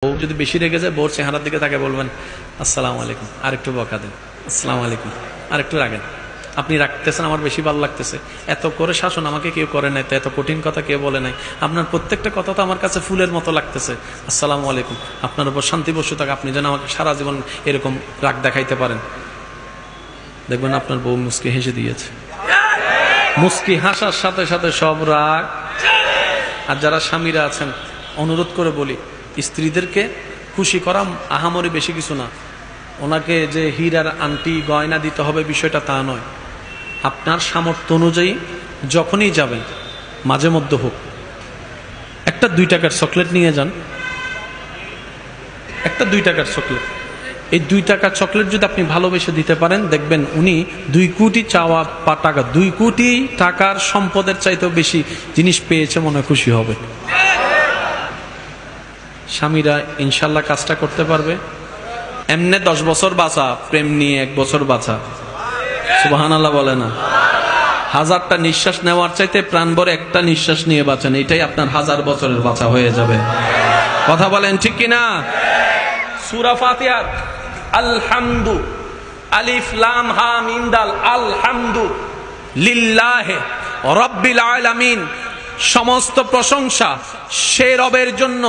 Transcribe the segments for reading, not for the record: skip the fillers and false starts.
বউ যদি বেশি রেগে যায় বউর চেহারার দিকে তাকে বলবেন আসসালামু আলাইকুম, আর একটু বকা দেন, আসসালামু আলাইকুম, আর একটু রাখেন, আপনি রাখতেছেন আমার বেশি ভালো লাগতেছে, এত করে শাসন আমাকে কেউ করে নাই, তো এত কঠিন কথা কেউ বলে নাই, আপনার প্রত্যেকটা কথা তো আমার কাছে ফুলের মতো লাগতেছে, আসসালামু আলাইকুম, আপনার উপর শান্তি বসে থাক, আপনি যেন আমাকে সারা জীবন এরকম রাগ দেখাইতে পারেন। দেখবেন আপনার বউ মুস্কি হেসে দিয়েছে। মুস্কি হাসার সাথে সাথে সব রাগ। আর যারা স্বামীরা আছেন, অনুরোধ করে বলি, স্ত্রীদেরকে খুশি করা আহামরি বেশি কিছু না, ওনাকে যে হীরার আংটি গয়না দিতে হবে বিষয়টা তা নয়। আপনার সামর্থ্য অনুযায়ী যখনই যাবেন, মাঝে মধ্যে হোক, একটা 2 টাকার চকলেট নিয়ে যান, একটা 2 টাকার চকলেট। এই 2 টাকার চকলেট যদি আপনি ভালোবেসে দিতে পারেন, দেখবেন উনি 2 কোটি চাওয়া টাকা, 2 কোটি টাকার সম্পদের চাইতেও বেশি জিনিস পেয়েছে, মনে খুশি হবে। স্বামীরা ইনশাল্লাহ কাজটা করতে পারবে। এমনে 10 বছর বাঁচা, প্রেম নিয়ে 1 বছর বাঁচা, সুবহানাল্লাহ বলে না? 1000টা নিঃশ্বাস নেওয়ার চাইতে প্রাণ ভরে একটা নিঃশ্বাস নিয়ে বাঁচেন, এটাই আপনার 1000 বছরের বাঁচা হয়ে যাবে। কথা বলেন ঠিক কিনা? সূরা ফাতিহা আলহামদু, আলিফ লাম হা মিম দাল, আলহামদু লিল্লাহি রাব্বিল আলামিন, সমস্ত প্রশংসা সে রবের জন্য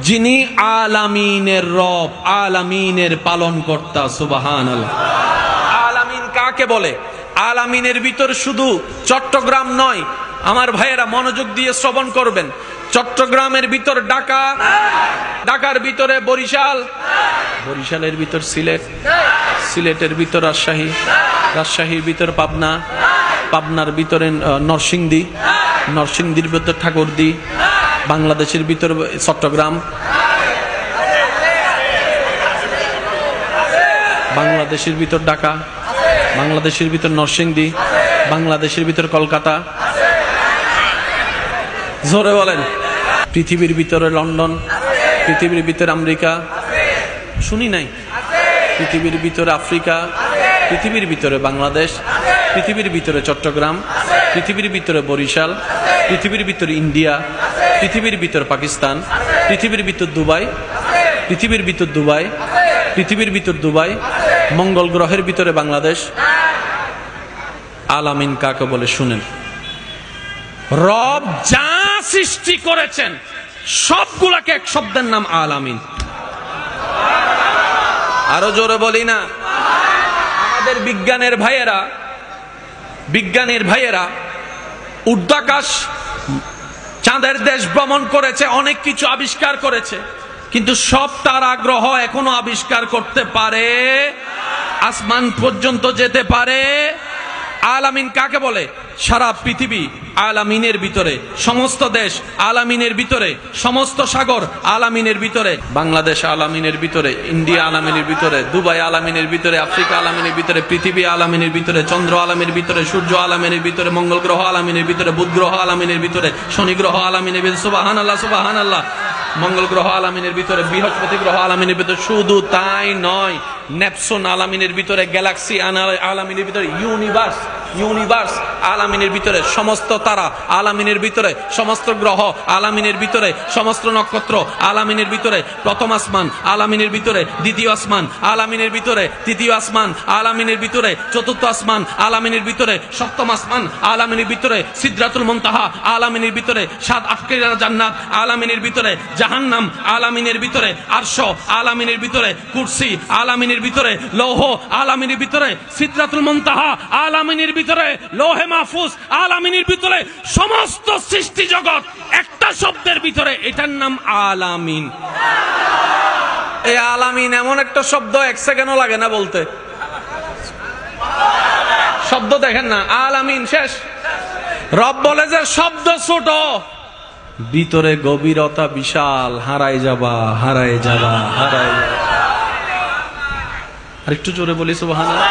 যিনি আলামিনের রব, আলামিনের পালনকর্তা। সুবহানাল্লাহ। আলামিন কাকে বলে? আলামিনের ভিতর শুধু চট্টগ্রাম নয়, আমার ভাইয়েরা মনোযোগ দিয়ে শ্রবণ করবেন। চট্টগ্রামের ভিতর ঢাকা, ঢাকার ভিতরে বরিশাল, বরিশালের ভিতর সিলেট, সিলেটের ভিতর রাজশাহী, রাজশাহীর ভিতর পাবনা, পাবনার ভিতরে নরসিংদী, নরসিংদীর ভিতর ঠাকুরদী, বাংলাদেশের ভিতর চট্টগ্রাম, বাংলাদেশের ভিতর ঢাকা, বাংলাদেশের ভিতর নরসিংদী, বাংলাদেশের ভিতর কলকাতা। জোরে বলেন। পৃথিবীর ভিতরে লন্ডন, পৃথিবীর ভিতরে আমেরিকা, শুনি নাই? পৃথিবীর ভিতরে আফ্রিকা, পৃথিবীর ভিতরে বাংলাদেশ, পৃথিবীর ভিতরে চট্টগ্রাম, পৃথিবীর ভিতরে বরিশাল, পৃথিবীর ভিতরে ইন্ডিয়া, পৃথিবীর ভিতর পাকিস্তান, পৃথিবীর ভিতর দুবাই, পৃথিবীর ভিতর দুবাই, পৃথিবীর ভিতর দুবাই, মঙ্গল গ্রহের ভিতরে বাংলাদেশ। আলামিন কাকে বলে শুনেন। রব যা সৃষ্টি করেছেন সবগুলাকে এক শব্দের নাম আলামিন। আরো জোরে বলি না? আমাদের বিজ্ঞানের ভাইয়েরা, বিজ্ঞানীর ভাইয়েরা ঊর্ধ্বাকাশ, চাঁদের দেশ ভ্রমণ করেছে, অনেক কিছু আবিষ্কার করেছে, কিন্তু সব তারা গ্রহ এখনো আবিষ্কার করতে পারে, আসমান পর্যন্ত যেতে পারে। আলামিন কাকে বলে? সারা পৃথিবী আলামিনের ভিতরে, সমস্ত দেশ আলামিনের ভিতরে, সমস্ত সাগর আলামিনের ভিতরে, বাংলাদেশ আলামিনের ভিতরে, ইন্ডিয়া আলামিনের ভিতরে, দুবাই আলামিনের ভিতরে, আফ্রিকা আলামিনের ভিতরে, পৃথিবী আলামিনের ভিতরে, চন্দ্র আলামিনের ভিতরে, সূর্য আলামিনের ভিতরে, মঙ্গল গ্রহ আলামিনের ভিতরে, বুধ গ্রহ আলামিনের ভিতরে, শনি গ্রহ আলামিনের ভিতরে, সুবহানাল্লাহ সুবহানাল্লাহ, মঙ্গল গ্রহ আলামিনের ভিতরে, বৃহস্পতি গ্রহ আলামিনের ভিতরে। শুধু তাই নয়, নেপসন আলামিনের ভিতরে, গ্যালাক্সি আলামিনের ভিতরে, ইউনিভার্স, ইউনিভার্স আলামিনের ভিতরে, সমস্ত তারা আলামিনের ভিতরে, সমস্ত গ্রহ আলামিনের ভিতরে, সমস্ত নক্ষত্র আলামিনের ভিতরে, প্রথম আসমান আলামিনের ভিতরে, দ্বিতীয় আসমান আলামিনের ভিতরে, তৃতীয় আসমান আলামিনের ভিতরে, চতুর্থ আসমান আলামিনের ভিতরে, সপ্তম আসমান আলামিনের ভিতরে, সিদরাতুল মুনতাহা আলামিনের ভিতরে, 7 আটকেরা জান্নাত আলামিনের ভিতরে, জাহান্নাম আলামিনের ভিতরে, আরশ আলামিনের ভিতরে, কুরসি আলামিনের ভিতরে, লৌহ আলামিনের ভিতরে, সিদরাতুল মুনতাহা আলামিনের ভিতরে, লৌহে মাহফুজ আলামিনের ভিতরে, সমস্ত সৃষ্টি জগৎ একটা শব্দের ভিতরে, এটার নাম আলামিন। এই আলামিন এমন একটা শব্দ 1 সেকেন্ডও লাগে না বলতে। শব্দ দেখেন না, আলামিন শেষ। রব বলে যে শব্দ ছোট, ভিতরে গভীরতা বিশাল, হারাই যাবা, হারাই যাবা, হারাই যাবা। আর একটু জোরে বলি সুবহানাল্লাহ।